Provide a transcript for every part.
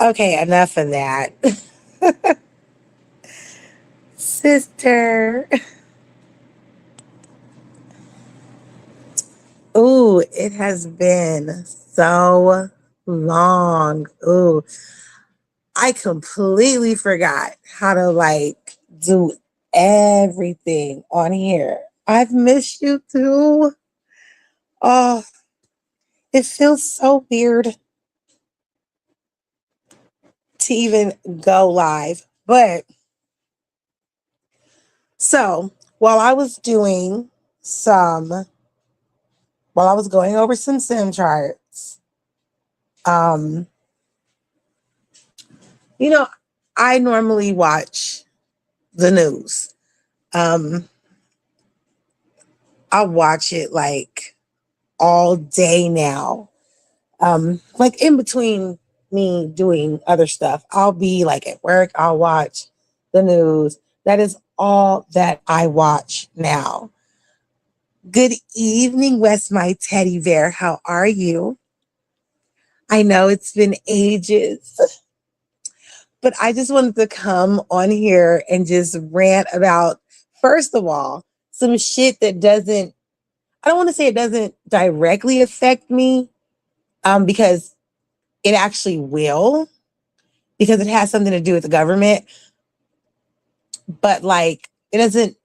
Okay, enough of that. Sister. Ooh, it has been so long. Ooh, I completely forgot how to like do everything on here. I've missed you too. Oh, it feels so weird to even go live. But so while I was doing some, while I was going over some sim charts, um, you know, I normally watch the news. Um, I watch it like all day now. Like in between me doing other stuff, I'll be like at work, I'll watch the news. That is all that I watch now. Good evening, Wes, my teddy bear. How are you? I know it's been ages, but I just wanted to come on here and just rant about, first of all, some shit that doesn't, I don't want to say it doesn't directly affect me, because it actually will, because it has something to do with the government, but like it doesn't,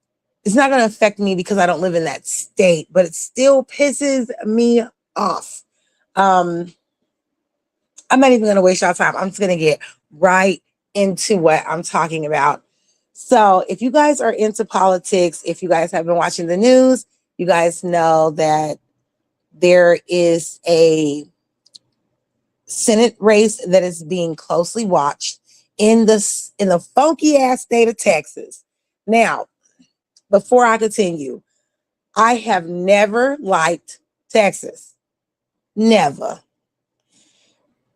it's not going to affect me because I don't live in that state, but it still pisses me off. Um, I'm not even going to waste y'all time. I'm just going to get right into what I'm talking about. So, if you guys are into politics, if you guys have been watching the news, you guys know that there is a Senate race that is being closely watched in the funky ass state of Texas. Now, before I continue, I have never liked Texas. Never.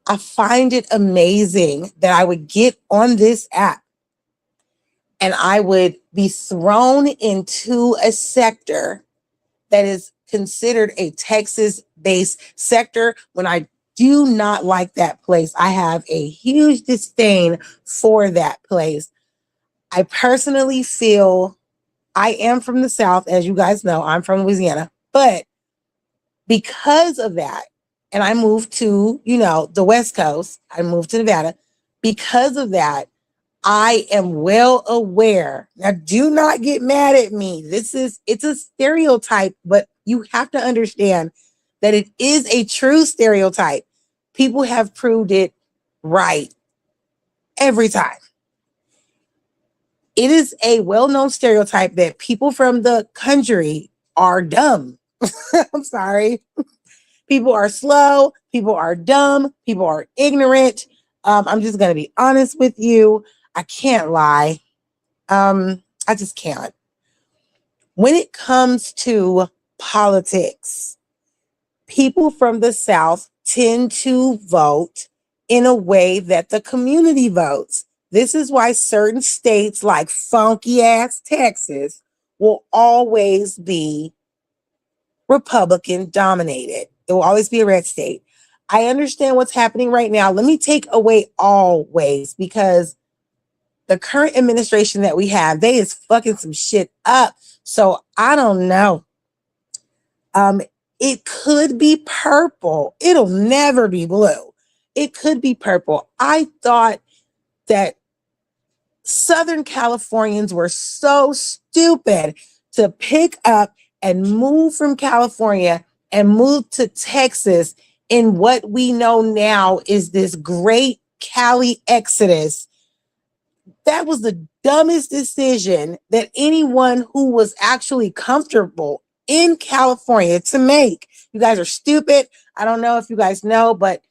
I find it amazing that I would get on this app and I would be thrown into a sector that is considered a Texas based sector when I do not like that place. I have a huge disdain for that place. I personally feel I am from the South, as you guys know, I'm from Louisiana, but because of that, and I moved to, the West Coast, I moved to Nevada. Because of that, I am well aware. Now, do not get mad at me. It's a stereotype, but you have to understand that it is a true stereotype. People have proved it right every time. It is a well-known stereotype that people from the country are dumb. I'm sorry. People are slow. People are dumb. People are ignorant. I'm just going to be honest with you. I can't lie. I just can't. When it comes to politics, people from the South tend to vote in a way that the community votes. This is why certain states like funky ass Texas will always be Republican dominated. It will always be a red state. I understand what's happening right now. Let me take away always, because the current administration that we have, they is fucking some shit up. So I don't know. Um, it could be purple. It'll never be blue. It could be purple. I thought that Southern Californians were so stupid to pick up and move from California and move to Texas in what we know now is this great Cali exodus. That was the dumbest decision that anyone who was actually comfortable in California to make. You guys are stupid. I don't know if you guys know, but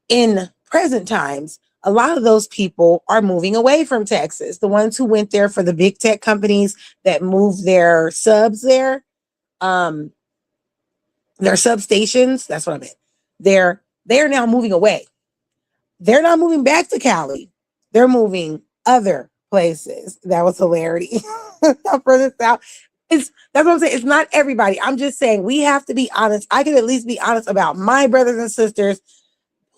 in present times, a lot of those people are moving away from Texas. The ones who went there for the big tech companies that moved their subs there, um, their substations, that's what I meant. They're now moving away. They're not moving back to Cali. They're moving other places. That was hilarity. Further south. That's what I'm saying. It's not everybody. I'm just saying we have to be honest. I can at least be honest about my brothers and sisters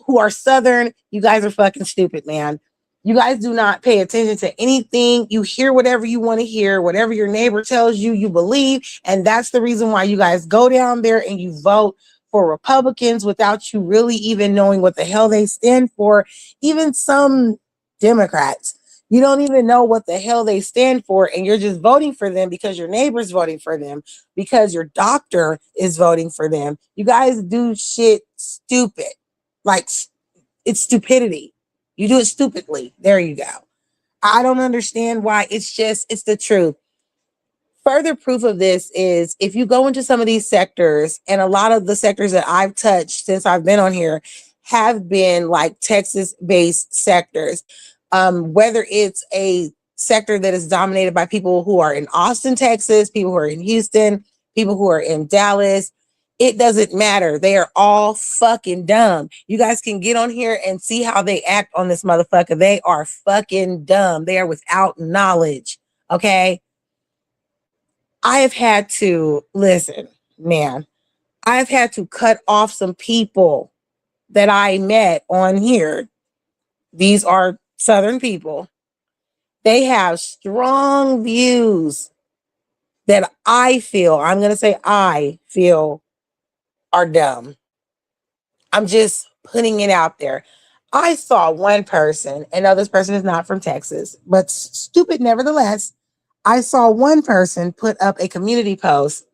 who are Southern, you guys are fucking stupid, man. You guys do not pay attention to anything. You hear whatever you want to hear, whatever your neighbor tells you, you believe. And that's the reason why you guys go down there and you vote for Republicans without you really even knowing what the hell they stand for. Even some Democrats, you don't even know what the hell they stand for. And you're just voting for them because your neighbor's voting for them, because your doctor is voting for them. You guys do shit stupid. Like, it's stupidity. You do it stupidly. There you go. I don't understand why. It's the truth. Further proof of this is if you go into some of these sectors, and a lot of the sectors that I've touched since I've been on here have been like Texas-based sectors. Whether it's a sector that is dominated by people who are in Austin, Texas, people who are in Houston, people who are in Dallas, it doesn't matter. They are all fucking dumb. You guys can get on here and see how they act on this motherfucker. They are fucking dumb. They are without knowledge. Okay. I have had to listen, man. I've had to cut off some people that I met on here. These are Southern people. They have strong views that I feel are dumb. I'm just putting it out there. I saw one person, and no, this person is not from Texas, but stupid nevertheless. I saw one person put up a community post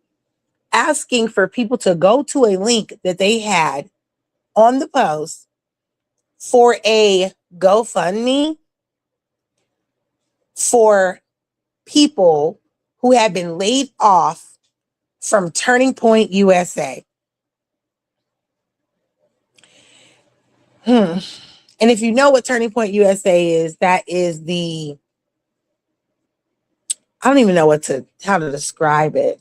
asking for people to go to a link that they had on the post for a GoFundMe for people who have been laid off from Turning Point USA. And if you know what Turning Point USA is, that is I don't even know how to describe it.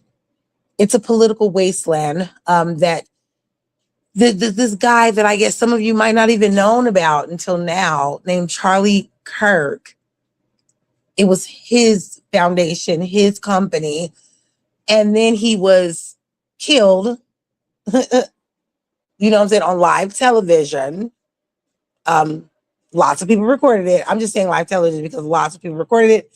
It's a political wasteland that this guy that I guess some of you might not even known about until now, named Charlie Kirk. It was his foundation, his company, and then he was killed. You know what I'm saying, on live television. Lots of people recorded it. I'm just saying live television because lots of people recorded it.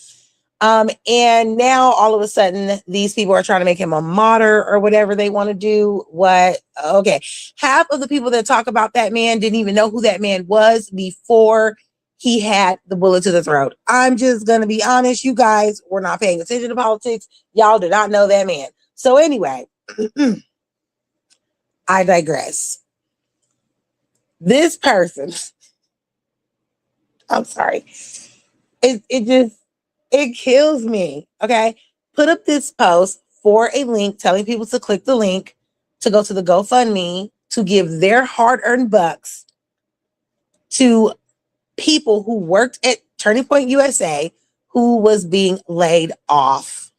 And now all of a sudden, these people are trying to make him a martyr or whatever they want to do. What? Okay. Half of the people that talk about that man didn't even know who that man was before he had the bullet to the throat. I'm just going to be honest. You guys were not paying attention to politics. Y'all did not know that man. So anyway, I digress. This person, I'm sorry. It kills me. Okay. Put up this post for a link telling people to click the link to go to the GoFundMe to give their hard-earned bucks to people who worked at Turning Point USA who was being laid off.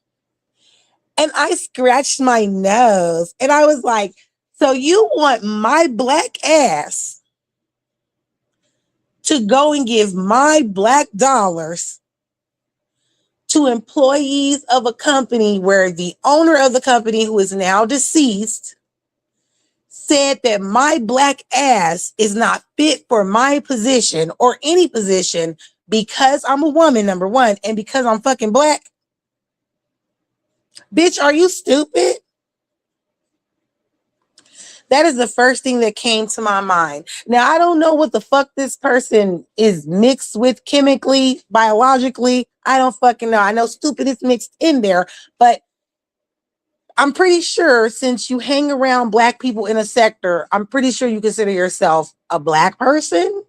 And I scratched my nose and I was like, so you want my black ass to go and give my black dollars to employees of a company where the owner of the company, who is now deceased, said that my black ass is not fit for my position or any position because I'm a woman, number one, and because I'm fucking black? Bitch, are you stupid? That is the first thing that came to my mind. Now, I don't know what the fuck this person is mixed with chemically, biologically. I don't fucking know. I know stupid is mixed in there, but I'm pretty sure since you hang around black people in a sector, I'm pretty sure you consider yourself a black person.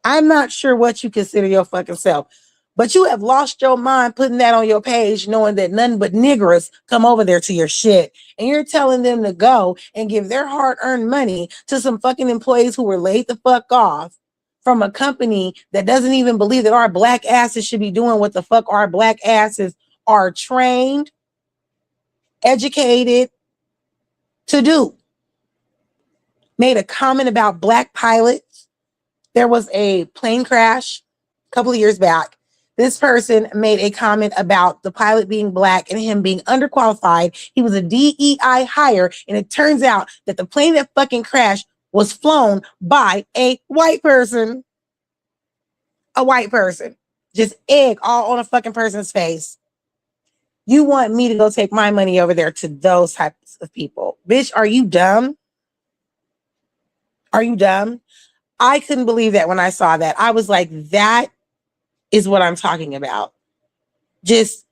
I'm not sure what you consider your fucking self, but you have lost your mind putting that on your page, knowing that nothing but niggers come over there to your shit. And you're telling them to go and give their hard-earned money to some fucking employees who were laid the fuck off from a company that doesn't even believe that our black asses should be doing what the fuck our black asses are trained, educated to do. Made a comment about black pilots. There was a plane crash a couple of years back. This person made a comment about the pilot being black and him being underqualified. He was a DEI hire, and it turns out that the plane that fucking crashed was flown by a white person. A white person. Just egg all on a fucking person's face. You want me to go take my money over there to those types of people. Bitch, are you dumb? Are you dumb? I couldn't believe that when I saw that. I was like, that is what I'm talking about. Just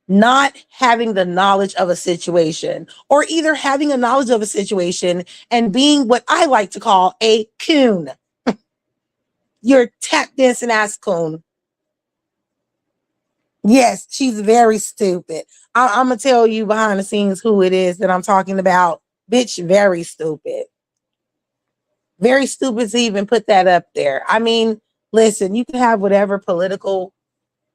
not having the knowledge of a situation, or either having a knowledge of a situation and being what I like to call a coon. You're tap dancing ass coon. Yes, she's very stupid. I'm going to tell you behind the scenes who it is that I'm talking about. Bitch, very stupid. Very stupid to even put that up there. I mean, listen, you can have whatever political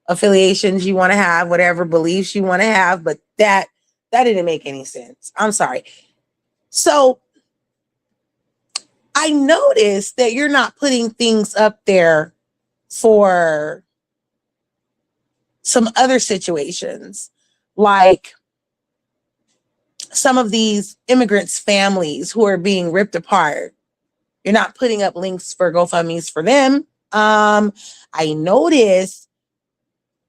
affiliations you want to have, whatever beliefs you want to have, but that didn't make any sense. I'm sorry. So I noticed that you're not putting things up there for some other situations, like some of these immigrants' families who are being ripped apart. You're not putting up links for GoFundMe's for them. I noticed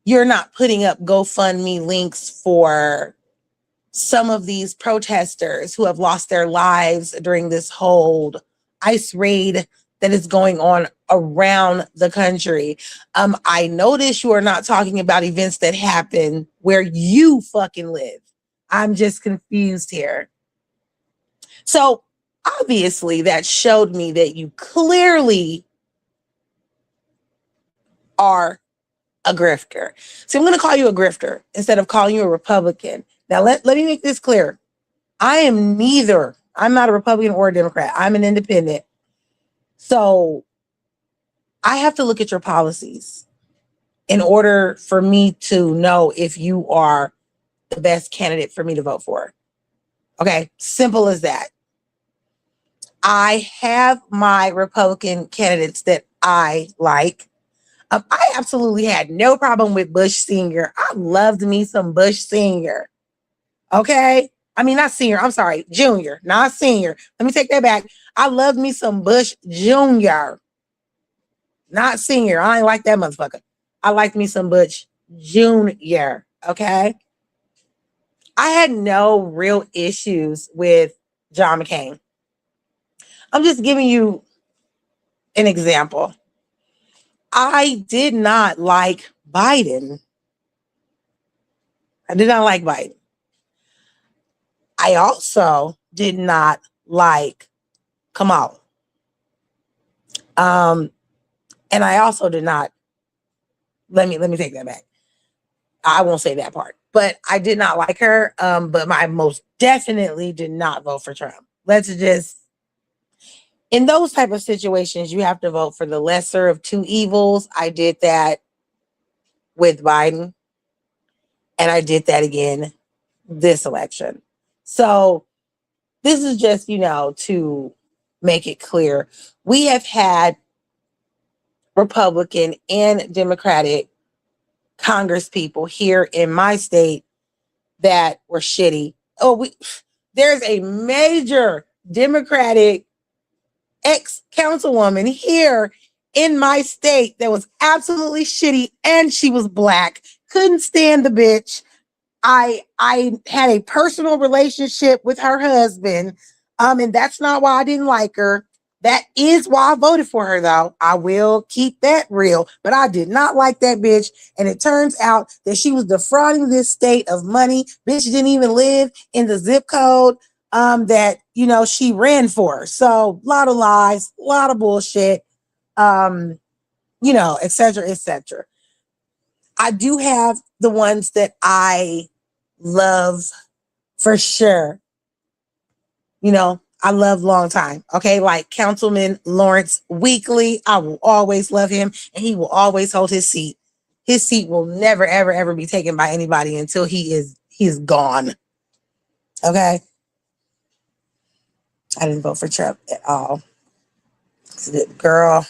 you're not putting up GoFundMe links for some of these protesters who have lost their lives during this whole ICE raid that is going on around the country. I notice you are not talking about events that happen where you fucking live. I'm just confused here. So obviously that showed me that you clearly are a grifter. So I'm going to call you a grifter instead of calling you a Republican. Now let me make this clear. I am neither. I'm not a Republican or a Democrat. I'm an independent. So I have to look at your policies in order for me to know if you are the best candidate for me to vote for. Okay, simple as that. I have my Republican candidates that I like. I absolutely had no problem with Bush Sr. I loved me some Bush Sr. Okay? I mean, not senior. I'm sorry, junior, not senior. Let me take that back. I loved me some Bush Jr., not senior. I ain't like that motherfucker. I liked me some Bush Jr., okay? I had no real issues with John McCain. I'm just giving you an example. I did not like Biden. I did not like Biden. I also did not like Kamala. And I also did not, let me take that back. I won't say that part, but I did not like her. But I most definitely did not vote for Trump. Let's just, in those type of situations, you have to vote for the lesser of two evils. I did that with Biden, and I did that again this election. So this is just, to make it clear. We have had Republican and Democratic Congress people here in my state that were shitty. There's a major Democratic ex-councilwoman here in my state that was absolutely shitty, and she was black. Couldn't stand the bitch. I had a personal relationship with her husband, and that's not why I didn't like her. That is why I voted for her, though. I will keep that real, but I did not like that bitch. And it turns out that she was defrauding this state of money. Bitch didn't even live in the zip code that she ran for. So a lot of lies, a lot of bullshit, et cetera, et cetera. I do have the ones that I love for sure. I love long time. Okay. Like Councilman Lawrence Weekly. I will always love him, and he will always hold his seat. His seat will never, ever, ever be taken by anybody until he's gone. Okay. I didn't vote for Trump at all. Girl,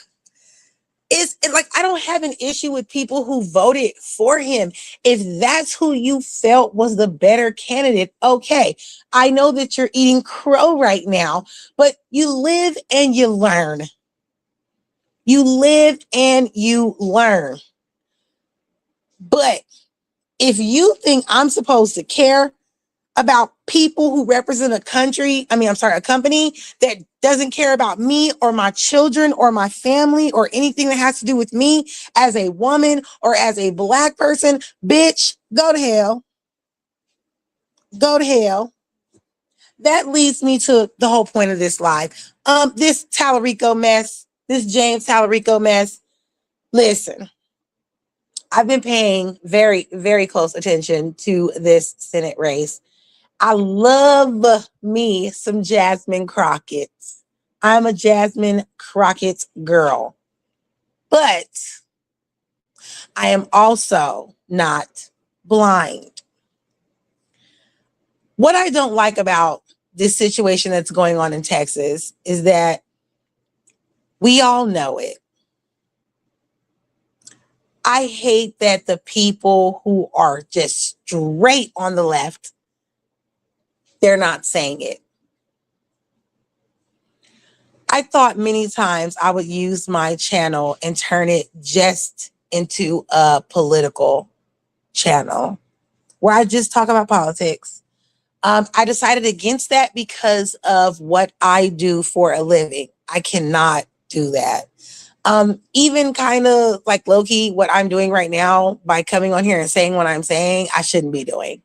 Like, I don't have an issue with people who voted for him. If that's who you felt was the better candidate, okay. I know that you're eating crow right now, but you live and you learn. You live and you learn. But if you think I'm supposed to care about people who represent a company that doesn't care about me or my children or my family or anything that has to do with me as a woman or as a Black person, bitch, go to hell. Go to hell. That leads me to the whole point of this live. This Talarico mess, this James Talarico mess. Listen, I've been paying very, very close attention to this Senate race. I love me some Jasmine Crockett. I'm a Jasmine Crockett girl. But I am also not blind. What I don't like about this situation that's going on in Texas is that we all know it. I hate that the people who are just straight on the left, they're not saying it. I thought many times I would use my channel and turn it just into a political channel where I just talk about politics. I decided against that because of what I do for a living. I cannot do that. Even kind of like low-key what I'm doing right now by coming on here and saying what I'm saying, I shouldn't be doing.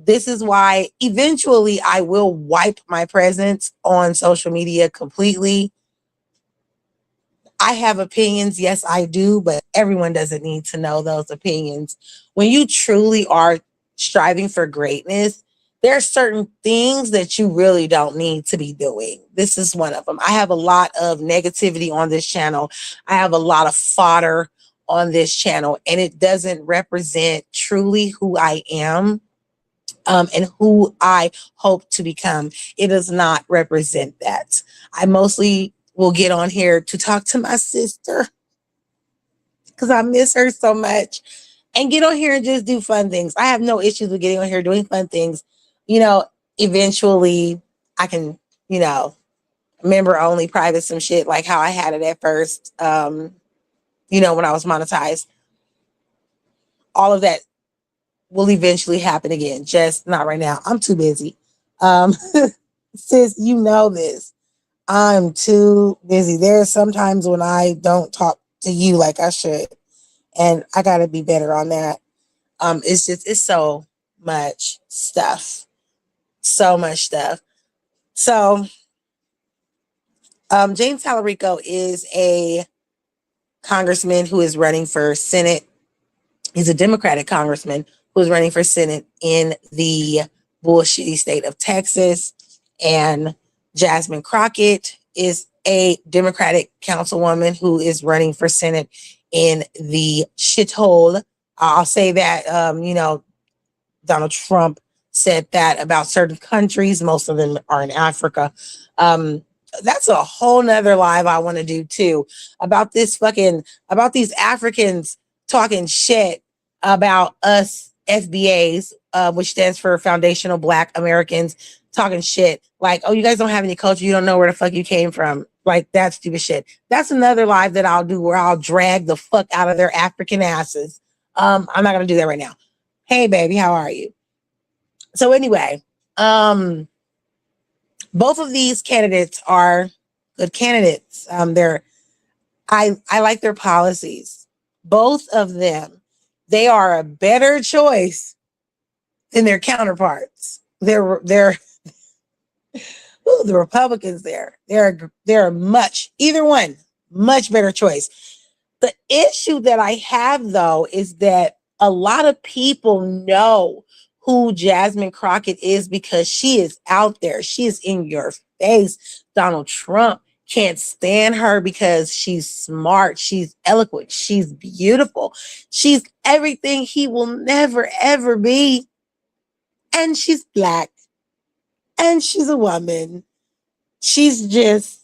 This is why eventually I will wipe my presence on social media completely. I have opinions. Yes, I do, but everyone doesn't need to know those opinions. When you truly are striving for greatness, there are certain things that you really don't need to be doing. This is one of them. I have a lot of negativity on this channel. I have a lot of fodder on this channel, and it doesn't represent truly who I am. And who I hope to become. It does not represent that. I mostly will get on here to talk to my sister because I miss her so much, and get on here and just do fun things. I have no issues with getting on here doing fun things. You know, eventually I can, member only private some shit like how I had it at first, when I was monetized. All of that will eventually happen again, just not right now. I'm too busy. Sis, you know this. I'm too busy. There are sometimes when I don't talk to you like I should, and I got to be better on that. It's so much stuff. So much stuff. So, James Talarico is a congressman who is running for Senate. He's a Democratic congressman who is running for Senate in the bullshitty state of Texas. And Jasmine Crockett is a Democratic councilwoman who is running for Senate in the shithole. I'll say that, Donald Trump said that about certain countries. Most of them are in Africa. That's a whole nother live I want to do too, about about these Africans talking shit about us FBAs, which stands for Foundational Black Americans, talking shit like, oh, you guys don't have any culture, you don't know where the fuck you came from, like that stupid shit. That's another live that I'll do where I'll drag the fuck out of their African asses. I'm not gonna do that right now. Hey baby, how are you? So anyway, both of these candidates are good candidates. I like their policies. Both of them, they are a better choice than their counterparts. They're the Republicans there. They're either one, much better choice. The issue that I have though is that a lot of people know who Jasmine Crockett is because she is out there. She is in your face. Donald Trump can't stand her because she's smart. She's eloquent. She's beautiful. She's everything he will never, ever be. And she's Black. And she's a woman. She's just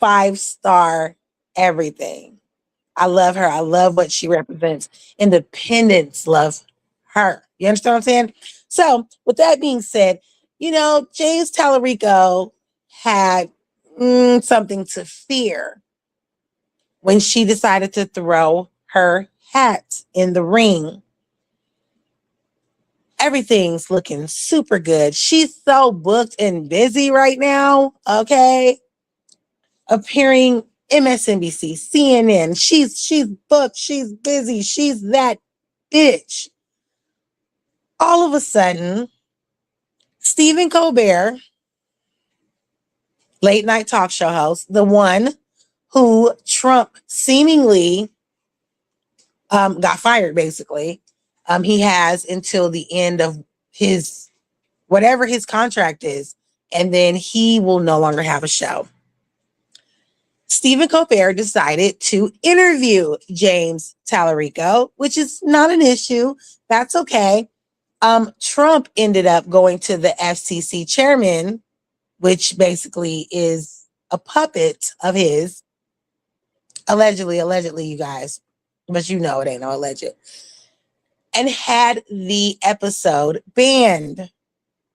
5-star everything. I love her. I love what she represents. Independents love her. You understand what I'm saying? So, with that being said, James Talarico had something to fear when she decided to throw her hat in the ring. Everything's looking super good. She's so booked and busy right now. Okay. Appearing MSNBC, CNN. She's booked. She's busy. She's that bitch. All of a sudden, Stephen Colbert, late night talk show host, the one who Trump seemingly got fired, basically. He has until the end of his whatever his contract is, and then he will no longer have a show. Stephen Colbert decided to interview James Talarico, which is not an issue. That's okay. Trump ended up going to the FCC chairman, which basically is a puppet of his. Allegedly, you guys. But it ain't no alleged. And had the episode banned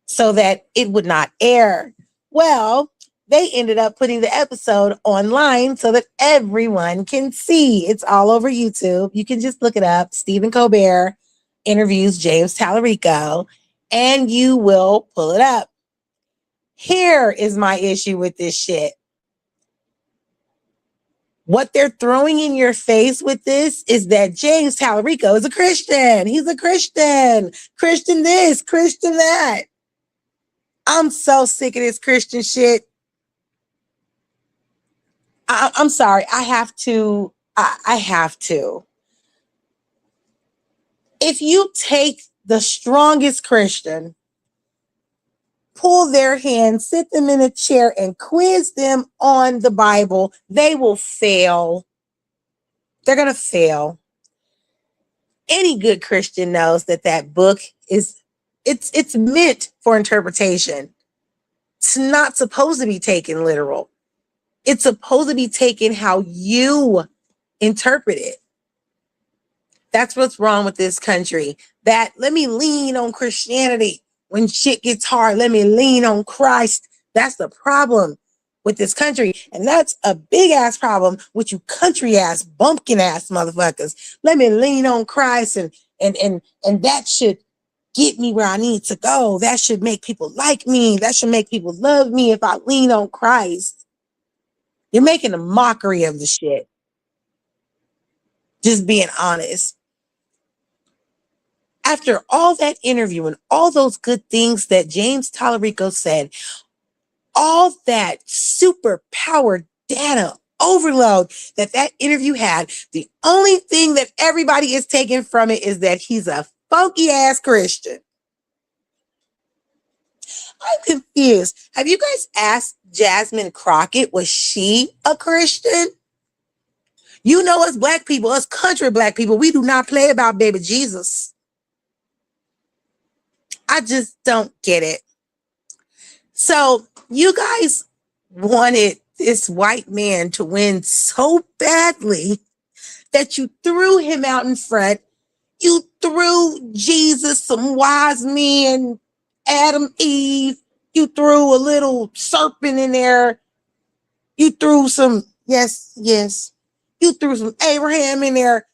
so that it would not air. Well, they ended up putting the episode online so that everyone can see. It's all over YouTube. You can just look it up. Stephen Colbert interviews James Talarico, and you will pull it up. Here is my issue with this shit. What they're throwing in your face with this is that James Talarico is a Christian. He's a Christian. Christian this, Christian that. I'm so sick of this Christian shit. I'm sorry. I have to. I have to. If you take the strongest Christian, pull their hand, sit them in a chair, and quiz them on the Bible, they will fail. They're going to fail. Any good Christian knows that book is it's meant for interpretation. It's not supposed to be taken literal. It's supposed to be taken how you interpret it. That's what's wrong with this country. That let me lean on Christianity. When shit gets hard, let me lean on Christ. That's the problem with this country. And that's a big ass problem with you country ass, bumpkin ass motherfuckers. Let me lean on Christ and that should get me where I need to go. That should make people like me. That should make people love me if I lean on Christ. You're making a mockery of the shit. Just being honest. After all that interview and all those good things that James Talarico said, all that super powered data overload that interview had, the only thing that everybody is taking from it is that he's a funky ass Christian. I'm confused. Have you guys asked Jasmine Crockett, was she a Christian? You know, us black people, us country black people, we do not play about baby Jesus. I just don't get it. So you guys wanted this white man to win so badly that you threw him out in front. You threw Jesus, some wise men, Adam, Eve. You threw a little serpent in there. You threw some, yes. You threw some Abraham in there.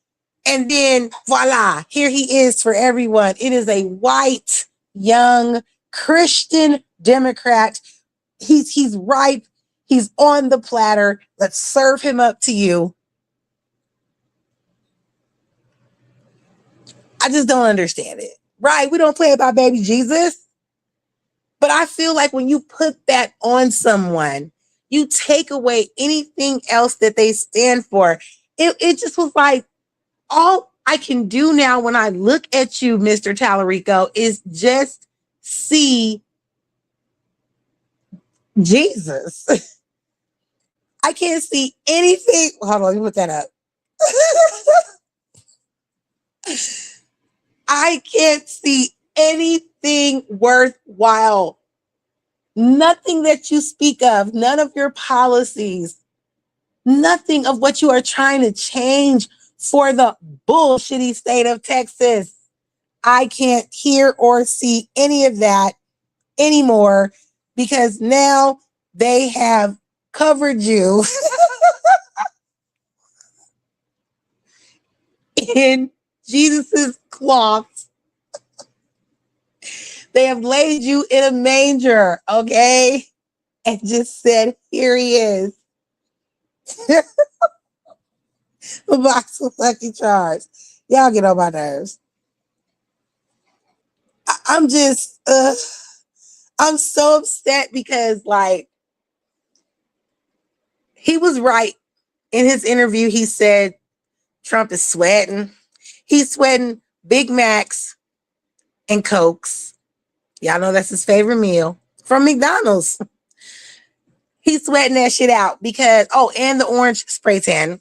And then voila, here he is for everyone. It is a white, young, Christian Democrat. He's ripe. He's on the platter. Let's serve him up to you. I just don't understand it. Right? We don't play about baby Jesus. But I feel like when you put that on someone, you take away anything else that they stand for. It just was like, all I can do now when I look at you, Mr. Talarico, is just see Jesus. I can't see anything. Hold on, let me put that up. I can't see anything worthwhile. Nothing that you speak of, none of your policies, Nothing of what you are trying to change for the bullshitty state of Texas. I can't hear or see any of that anymore because now they have covered you in Jesus's cloth. They have laid you in a manger, okay? And just said, here he is. A box of Lucky Charms. Y'all get on my nerves. I'm just, I'm so upset because, like, he was right. In his interview, he said Trump is sweating. He's sweating Big Macs and Cokes. Y'all know that's his favorite meal from McDonald's. He's sweating that shit out because, oh, and the orange spray tan.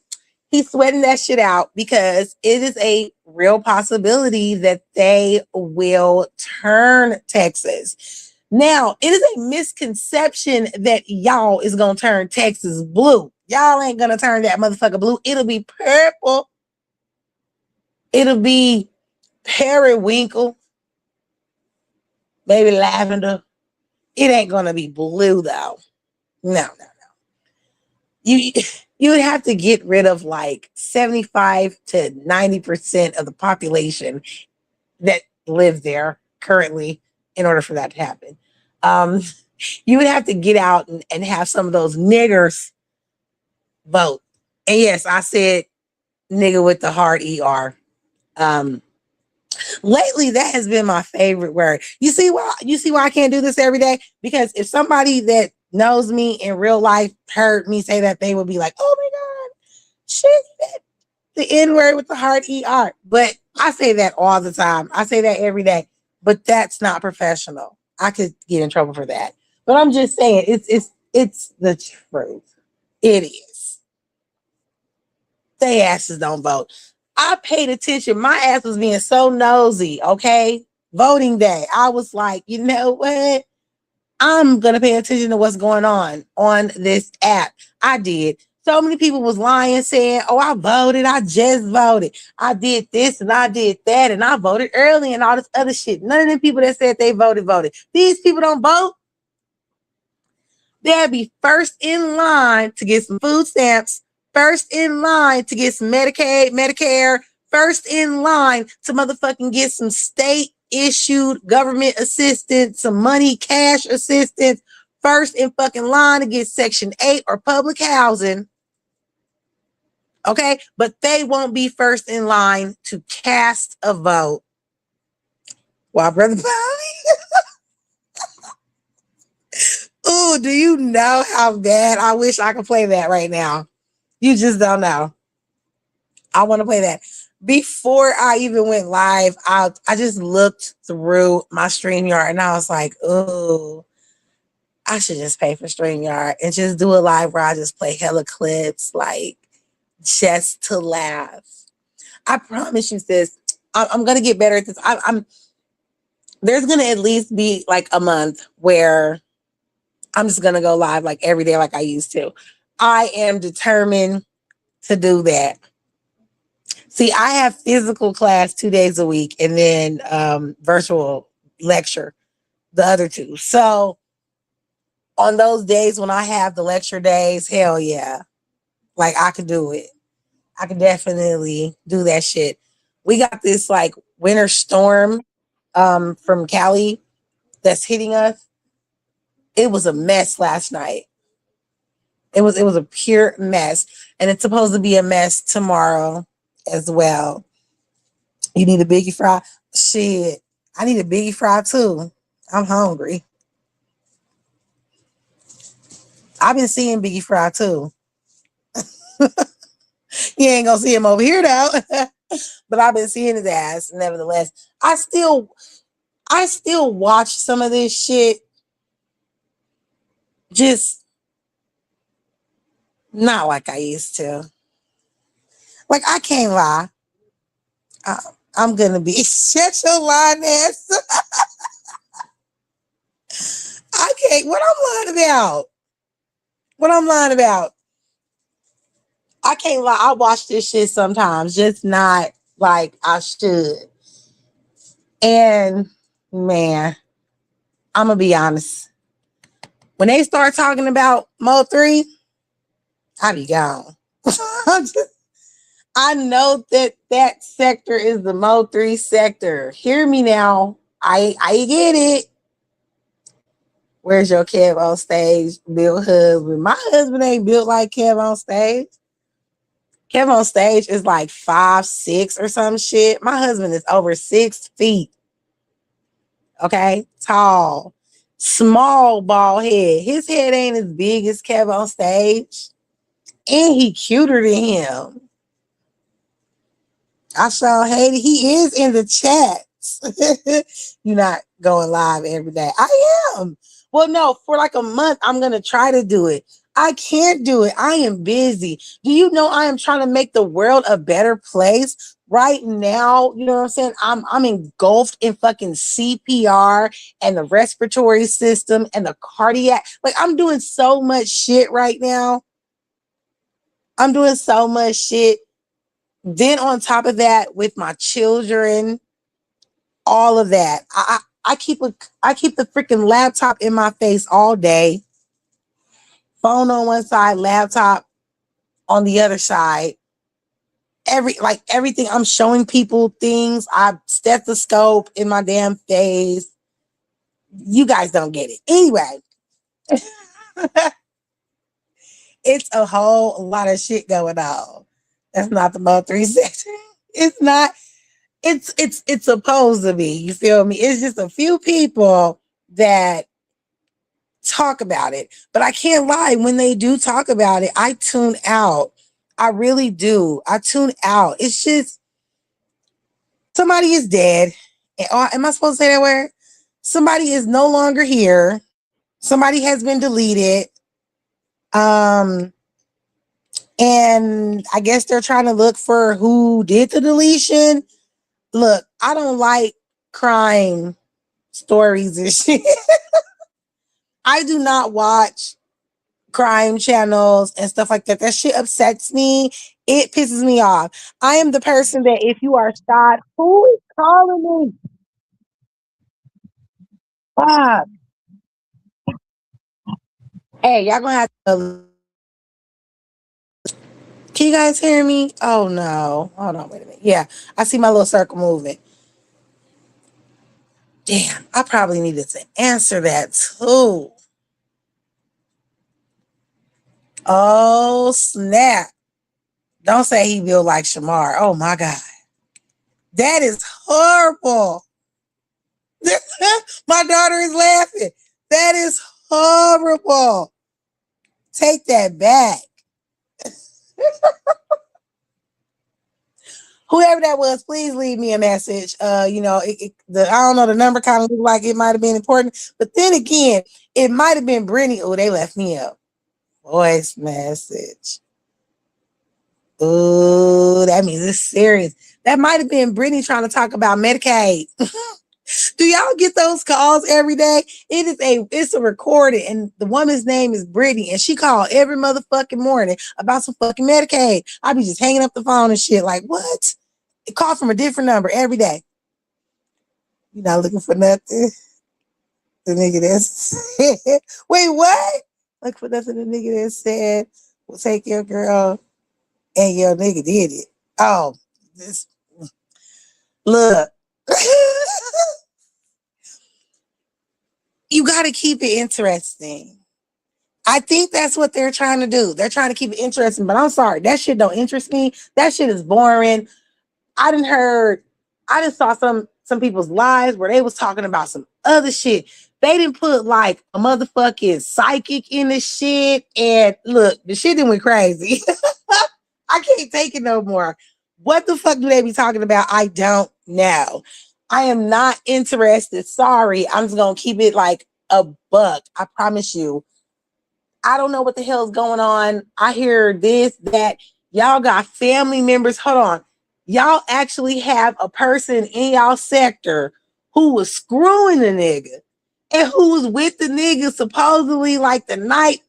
He's sweating that shit out because it is a real possibility that they will turn Texas. Now, it is a misconception that y'all is going to turn Texas blue. Y'all ain't going to turn that motherfucker blue. It'll be purple. It'll be periwinkle. Maybe lavender. It ain't going to be blue, though. No. You would have to get rid of like 75 to 90% of the population that lives there currently in order for that to happen. You would have to get out and have some of those niggers vote. And yes, I said nigga with the hard ER. Lately, that has been my favorite word. You see why I can't do this every day? Because if somebody that knows me in real life heard me say that, they would be like, oh my God, shit, the N-word with the hard ER. But I say that all the time. I say that every day. But that's not professional. I could get in trouble for that. But I'm just saying, it's the truth. It is. They asses don't vote. I paid attention. My ass was being so nosy, okay? Voting day. I was like, you know what? I'm going to pay attention to what's going on this app. I did. So many people was lying, saying, oh, I voted. I just voted. I did this and I did that. And I voted early and all this other shit. None of the people that said they voted. These people don't vote. They'll be first in line to get some food stamps, first in line to get some Medicaid, Medicare, first in line to motherfucking get some state issued government assistance, some money, cash assistance, first in fucking line to get Section 8 or public housing. Okay, but they won't be first in line to cast a vote. Wow, Brother Bobby. Oh, do you know how bad I wish I could play that right now? You just don't know. I want to play that. Before I even went live, I just looked through my StreamYard and I was like, oh, I should just pay for StreamYard and just do a live where I just play hella clips, like just to laugh. I promise you, sis, I'm gonna get better at this. There's gonna at least be like a month where I'm just gonna go live like every day, like I used to. I am determined to do that. See, I have physical class 2 days a week and then virtual lecture the other two. So on those days when I have the lecture days, hell yeah, like I could do it. I could definitely do that shit. We got this like winter storm from Cali that's hitting us. It was a mess last night. It was a pure mess, and it's supposed to be a mess tomorrow as well. You need a biggie fry? Shit, I need a biggie fry too. I'm hungry. I've been seeing Biggie Fry too. You ain't gonna see him over here though. But I've been seeing his ass nevertheless. I still watch some of this shit. Just not like I used to. Like I can't lie. I'm gonna be shut your lying ass. I can't. What I'm lying about? What I'm lying about? I can't lie. I watch this shit sometimes, just not like I should. And man, I'm gonna be honest. When they start talking about Mo3, I be gone. I know that that sector is the Mo3 sector. Hear me now. I get it. Where's your Kev on stage built husband? My husband ain't built like Kev on stage. Kev on stage is like 5'6" or some shit. My husband is over 6 feet. Okay, tall, small bald head. His head ain't as big as Kev on stage, and he cuter than him. I saw Haiti. He is in the chats. You're not going live every day. I am. Well, no, for like a month, I'm going to try to do it. I can't do it. I am busy. Do you know I am trying to make the world a better place right now? You know what I'm saying? I'm engulfed in fucking CPR and the respiratory system and the cardiac. Like I'm doing so much shit right now. I'm doing so much shit. Then on top of that, with my children, all of that, I keep the freaking laptop in my face all day. Phone on one side, laptop on the other side. Everything, I'm showing people things. I stethoscope in my damn face. You guys don't get it. Anyway, it's a whole lot of shit going on. That's not the Mo 3 section. It's not. It's supposed to be. You feel me? It's just a few people that talk about it. But I can't lie, when they do talk about it, I tune out. I really do. I tune out. It's just somebody is dead. Am I supposed to say that word? Somebody is no longer here. Somebody has been deleted. Um, and I guess they're trying to look for who did the deletion. Look, I don't like crime stories and shit. I do not watch crime channels and stuff like that. That shit upsets me. It pisses me off. I am the person that if you are shot, who is calling me? Fuck. Hey, y'all gonna have to. Can you guys hear me? Oh no. Hold on, wait a minute. Yeah, I see my little circle moving. Damn, I probably needed to answer that too. Oh snap. Don't say he built like Shamar. Oh my God. That is horrible. My daughter is laughing. That is horrible. Take that back. Whoever that was, please leave me a message. I don't know, the number kind of looked like it might have been important, but then again, it might have been Brittany. Oh, they left me up. Voice message. Oh, that means it's serious. That might have been Brittany trying to talk about Medicaid. Do y'all get those calls every day? It's a recording, and the woman's name is Brittany, and she called every motherfucking morning about some fucking Medicaid. I be just hanging up the phone and shit. Like, what? It called from a different number every day. You not looking for nothing? The nigga that said, wait, what? Look for nothing. The nigga that said, "We'll take your girl," and your nigga did it. Oh, this look. You got to keep it interesting. I think that's what they're trying to do. They're trying to keep it interesting, but I'm sorry, that shit don't interest me. That shit is boring. I didn't heard, I just saw some people's lives where they was talking about some other shit. They didn't put like a motherfucking psychic in the shit. And look, the shit didn't went crazy. I can't take it no more. What the fuck do they be talking about? I don't know. I am not interested. Sorry. I'm just gonna keep it like a buck. I promise you. I don't know what the hell is going on. I hear this, that. Y'all got family members. Hold on. Y'all actually have a person in y'all sector who was screwing the nigga and who was with the nigga supposedly like the night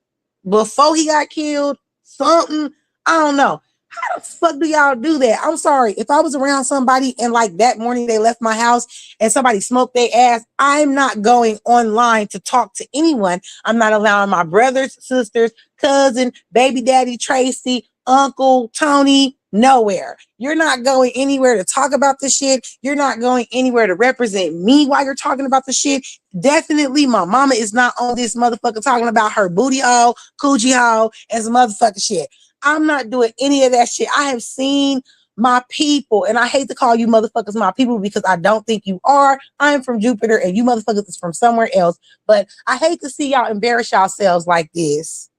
before he got killed. Something. I don't know. How the fuck do y'all do that? I'm sorry. If I was around somebody and like that morning they left my house and somebody smoked their ass, I'm not going online to talk to anyone. I'm not allowing my brothers, sisters, cousin, baby daddy, Tracy, uncle, Tony, nowhere. You're not going anywhere to talk about the shit. You're not going anywhere to represent me while you're talking about the shit. Definitely my mama is not on this motherfucker talking about her booty hole, coochie hole, and some motherfucking shit. I'm not doing any of that shit. I have seen my people, and I hate to call you motherfuckers my people because I don't think you are. I'm from Jupiter and you motherfuckers is from somewhere else. But I hate to see y'all embarrass yourselves like this.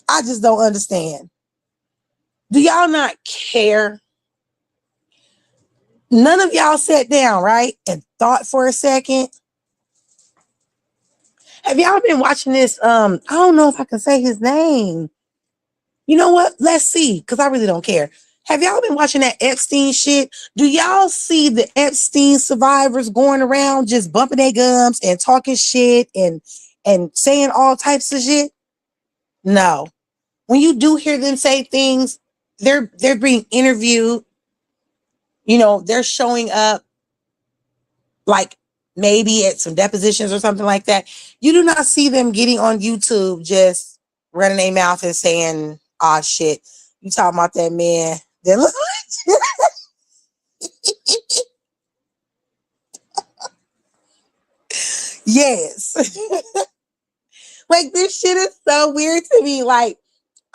I just don't understand. Do y'all not care? None of y'all sat down, right? And thought for a second. Have y'all been watching this? I don't know if I can say his name. You know what? Let's see, because I really don't care. Have y'all been watching that Epstein shit? Do y'all see the Epstein survivors going around just bumping their gums and talking shit and saying all types of shit? No. When you do hear them say things, they're being interviewed. You know, they're showing up like maybe at some depositions or something like that. You do not see them getting on YouTube just running their mouth and saying, "Oh shit, you talking about that man that look yes." Like this shit is so weird to me. Like,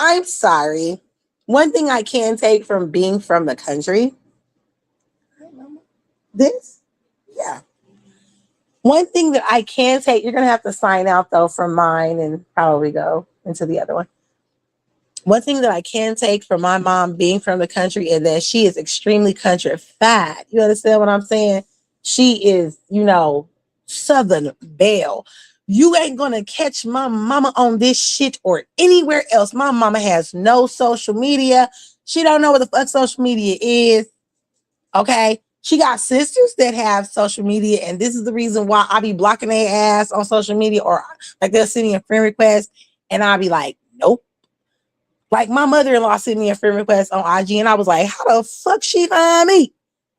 I'm sorry. One thing I can take from being from the country, this, yeah. One thing that I can take, you're gonna have to sign out though from mine and probably go into the other one. One thing that I can take from my mom being from the country is that she is extremely countrified. You understand what I'm saying? She is, you know, Southern Belle. You ain't gonna catch my mama on this shit or anywhere else. My mama has no social media. She don't know what the fuck social media is. Okay. She got sisters that have social media, and this is the reason why I be blocking their ass on social media, or like they'll send me a friend request, and I'll be like, nope. Like my mother-in-law sent me a friend request on IG, and I was like, how the fuck she find me?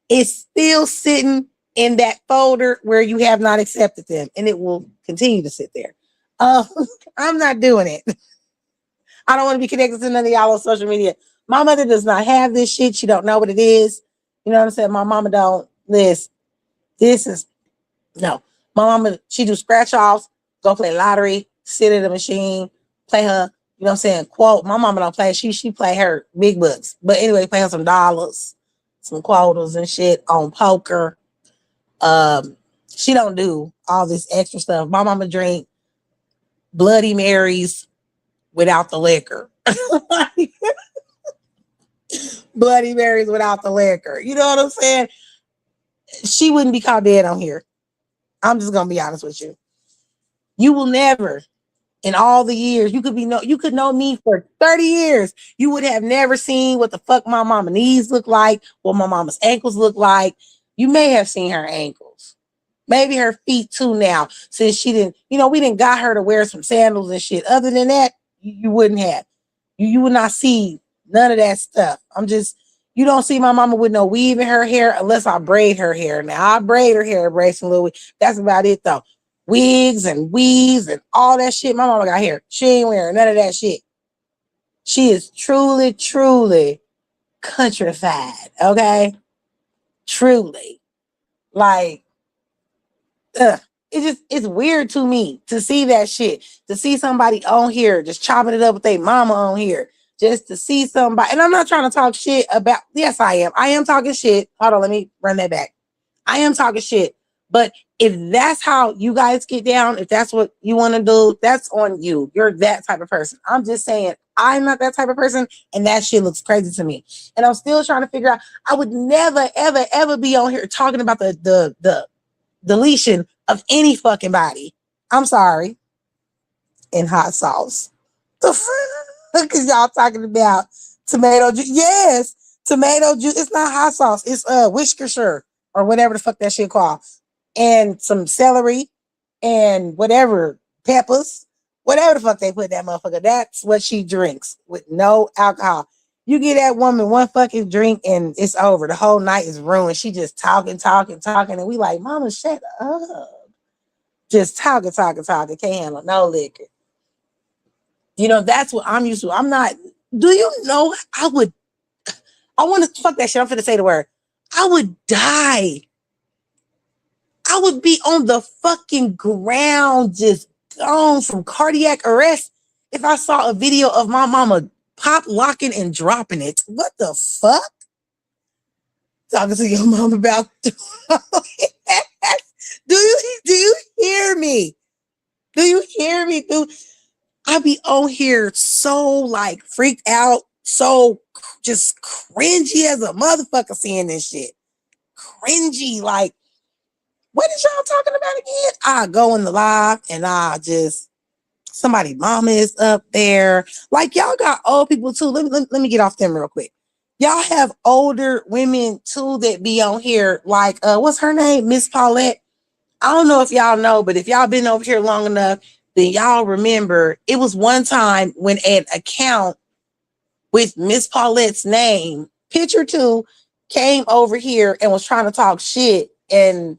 It's still sitting in that folder where you have not accepted them, and it will continue to sit there. Uh, I'm not doing it. I don't want to be connected to none of y'all on social media. My mother does not have this shit. She don't know what it is. You know what I'm saying? My mama don't. This is no. My mama, she do scratch offs, go play lottery, sit at the machine, play her, you know what I'm saying, quote. My mama don't play, she play her big bucks. But anyway, play her some dollars, some quotas and shit on poker. She don't do all this extra stuff. My mama drink Bloody Marys without the liquor. Bloody Marys without the liquor. You know what I'm saying? She wouldn't be caught dead on here. I'm just gonna be honest with you. You will never, in all the years, you could know me for 30 years. You would have never seen what the fuck my mama knees look like, what my mama's ankles look like. You may have seen her ankles, maybe her feet too now, since she didn't, we didn't got her to wear some sandals and shit. Other than that, you wouldn't have. You would not see none of that stuff. You don't see my mama with no weave in her hair unless I braid her hair. Now I braid her hair, braid some little. That's about it though. Wigs and weaves and all that shit. My mama got hair. She ain't wearing none of that shit. She is truly, truly countrified. Okay, truly. Like, ugh. It's weird to me to see that shit. To see somebody on here just chopping it up with their mama on here. Just to see somebody, and I'm not trying to talk shit about, yes, I am. I am talking shit. Hold on, let me run that back. I am talking shit. But if that's how you guys get down, if that's what you want to do, that's on you. You're that type of person. I'm just saying, I'm not that type of person, and that shit looks crazy to me. And I'm still trying to figure out, I would never, ever, ever be on here talking about the deletion of any fucking body. I'm sorry. In hot sauce. The fuck is y'all talking about? Tomato juice? Yes, tomato juice. It's not hot sauce. It's Worcestershire or whatever the fuck that shit called, and some celery and whatever peppers whatever the fuck they put in that motherfucker. That's what she drinks with no alcohol. You get that woman one fucking drink and it's over. The whole night is ruined. She just talking, talking, talking, and we like, mama, shut up. Just talking, talking, talking. Can't handle no liquor. You know, that's what I'm used to. I'm not. Do you know? I want to fuck that shit. I'm finna say the word. I would die. I would be on the fucking ground, just gone from cardiac arrest if I saw a video of my mama pop locking and dropping it. What the fuck? Talking to your mom about do you hear me? Do you hear me? I be on here so like freaked out, so just cringy as a motherfucker seeing this shit. Cringy, like, what is y'all talking about again? I go in the live and somebody mama is up there. Like, y'all got old people too. Let me get off them real quick. Y'all have older women too that be on here. Like, what's her name? Miss Paulette. I don't know if y'all know, but if y'all been over here long enough, then y'all remember it was one time when an account with Miss Paulette's name, picture two, came over here and was trying to talk shit, and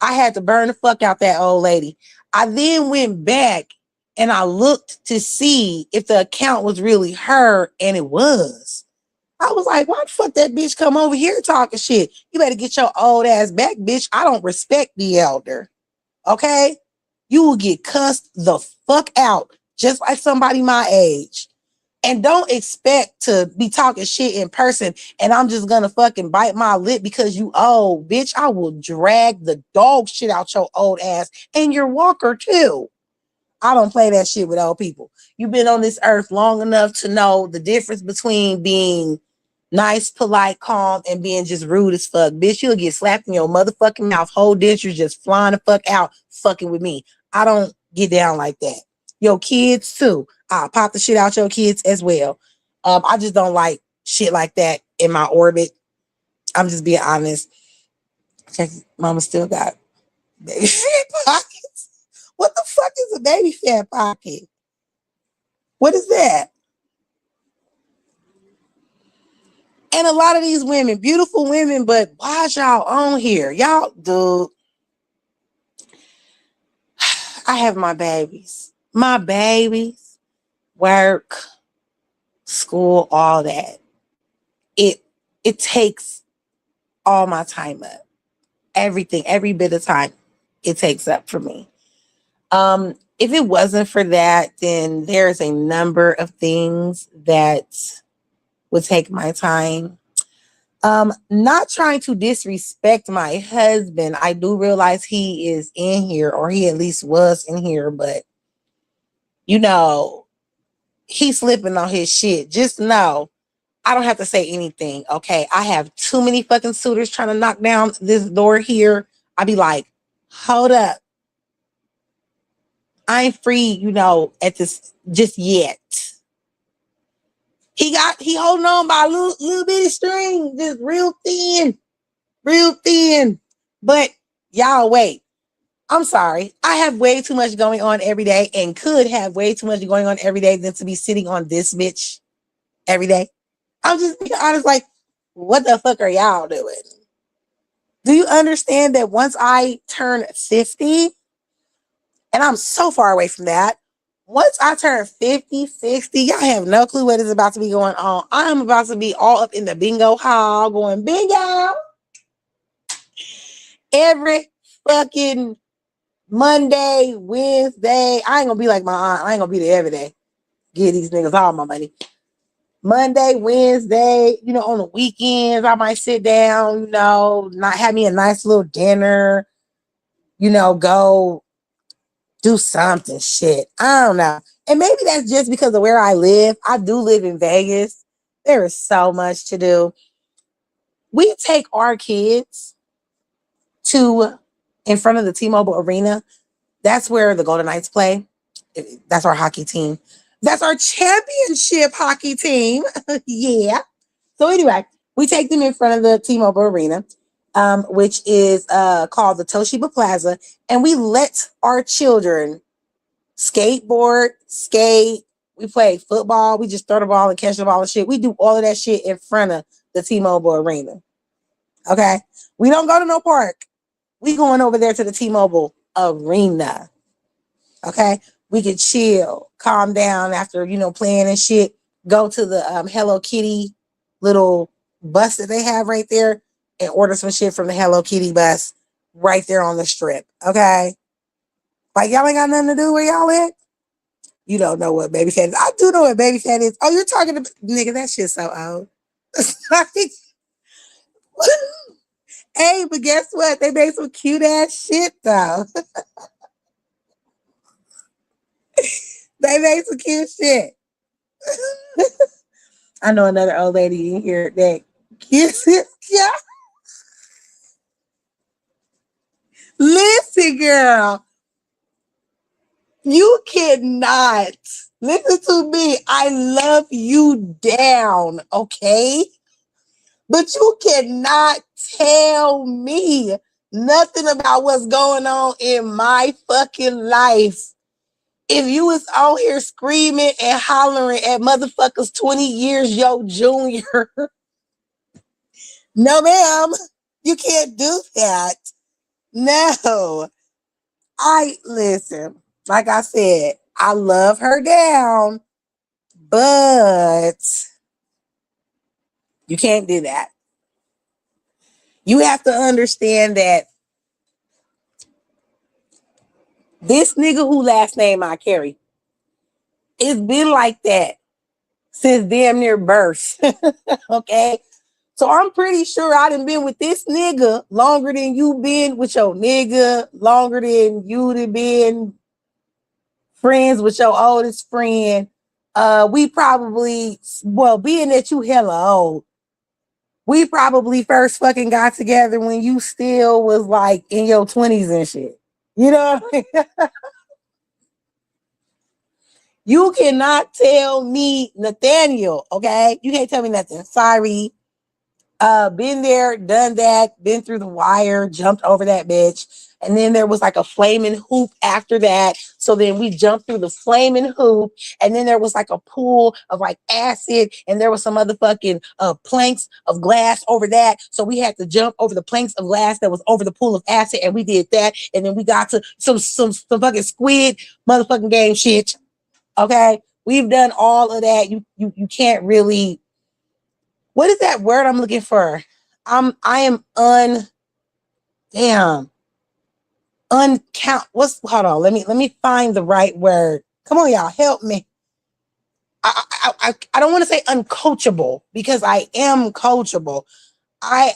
I had to burn the fuck out that old lady. I then went back and I looked to see if the account was really her, and it was. I was like, why the fuck that bitch come over here talking shit? You better get your old ass back, bitch. I don't respect the elder. Okay? You will get cussed the fuck out, just like somebody my age. And don't expect to be talking shit in person and I'm just gonna fucking bite my lip because you old, bitch. I will drag the dog shit out your old ass and your walker too. I don't play that shit with old people. You've been on this earth long enough to know the difference between being nice, polite, calm, and being just rude as fuck. Bitch, you'll get slapped in your motherfucking mouth. Whole dentures just flying the fuck out fucking with me. I don't get down like that. Your kids too. I'll pop the shit out your kids as well. I just don't like shit like that in my orbit. I'm just being honest. Check, mama still got baby fat pockets. What the fuck is a baby fat pocket? What is that? And a lot of these women, beautiful women, but why is y'all on here? Y'all, dude, I have my babies. My babies, work, school, all that. It takes all my time up. Everything, every bit of time it takes up for me. If it wasn't for that, then there's a number of things that would take my time. Not trying to disrespect my husband. I do realize he is in here, or he at least was in here, but you know, he's slipping on his shit. Just know I don't have to say anything. Okay. I have too many fucking suitors trying to knock down this door here. I'd be like, hold up. I ain't free, at this just yet. He holding on by a little bitty string, just real thin. Real thin. But y'all wait. I'm sorry. I have way too much going on every day and could have way too much going on every day than to be sitting on this bitch every day. I'm just being honest, like, what the fuck are y'all doing? Do you understand that once I turn 50, and I'm so far away from that, once I turn 50, 60, y'all have no clue what is about to be going on. I am about to be all up in the bingo hall going bingo every fucking Monday, Wednesday. I ain't gonna be like my aunt. I ain't gonna be there every day. Give these niggas all my money. Monday, Wednesday, on the weekends, I might sit down, not have me a nice little dinner, go do something shit. I don't know. And maybe that's just because of where I live. I do live in Vegas. There is so much to do. We take our kids to in front of the T-Mobile Arena. That's where the Golden Knights play. That's our hockey team. That's our championship hockey team. Yeah. So anyway, we take them in front of the T-Mobile Arena, which is called the Toshiba Plaza, and we let our children skateboard, skate. We play football. We just throw the ball and catch the ball and shit. We do all of that shit in front of the T-Mobile Arena. Okay. We don't go to no park. We going over there to the T-Mobile Arena. Okay. We can chill, calm down after, playing and shit. Go to the Hello Kitty little bus that they have right there and order some shit from the Hello Kitty bus right there on the strip. Okay. Like y'all ain't got nothing to do where y'all at. You don't know what baby fat is. I do know what baby fat is. Oh, you're talking to nigga, that shit's so old. Hey, but guess what? They made some cute ass shit though. They made some cute shit. I know another old lady in here that kiss it. Yeah. Listen, girl, you cannot listen to me. I love you down, okay? But you cannot tell me nothing about what's going on in my fucking life. If you was out here screaming and hollering at motherfuckers 20 years yo junior, no ma'am, you can't do that. No. I listen, like I said, I love her down, but you can't do that. You have to understand that this nigga who last name I carry, it's been like that since damn near birth. Okay. So I'm pretty sure I done been with this nigga longer than you been with your nigga, longer than you done been friends with your oldest friend. We probably, well, being that you hella old, we probably first fucking got together when you still was like in your 20s and shit. You know what I mean? You cannot tell me Nathaniel, okay? You can't tell me nothing. Sorry. Been there, done that, been through the wire, jumped over that bitch. And then there was like a flaming hoop after that. So then we jumped through the flaming hoop. And then there was like a pool of like acid. And there was some motherfucking planks of glass over that. So we had to jump over the planks of glass that was over the pool of acid. And we did that. And then we got to some fucking squid motherfucking game shit. Okay. We've done all of that. You can't really, what is that word I'm looking for? I am damn uncount. Hold on? Let me find the right word. Come on, y'all, help me. I don't want to say uncoachable because I am coachable. I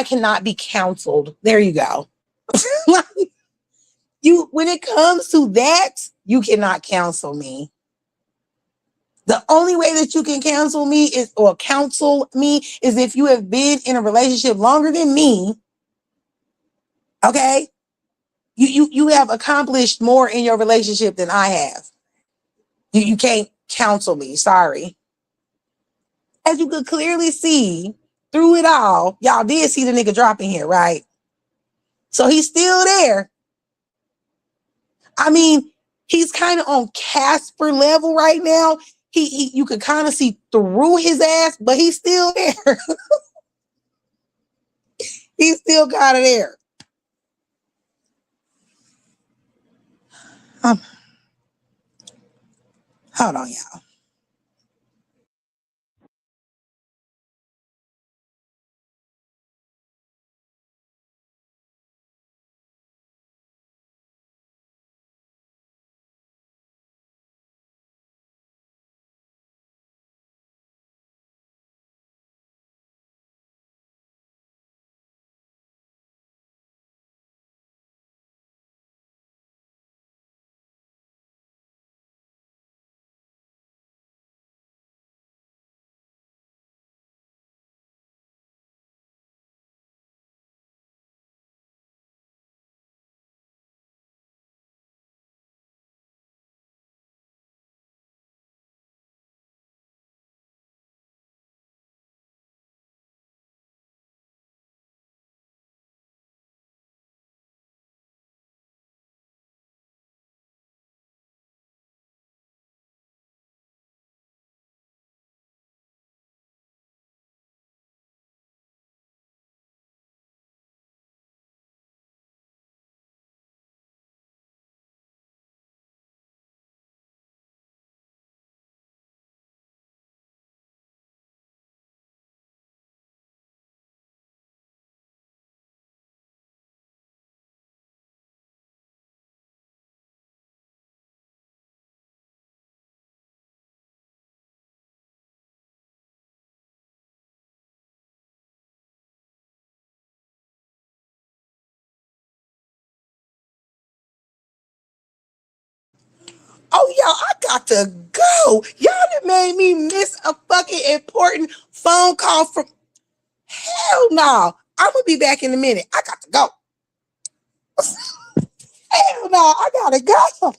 cannot be counseled. There you go. You when it comes to that, you cannot counsel me. The only way that you can counsel me is if you have been in a relationship longer than me. Okay. You have accomplished more in your relationship than I have. You can't counsel me. Sorry. As you could clearly see through it all, y'all did see the nigga dropping here, right? So he's still there. I mean, he's kind of on Casper level right now. He you could kind of see through his ass, but he's still there. He's still kind of there. Um, Hold on, y'all. Oh, y'all, I got to go. Y'all done made me miss a fucking important phone call from. Hell no. I'm gonna be back in a minute. I got to go. Hell no, I gotta go.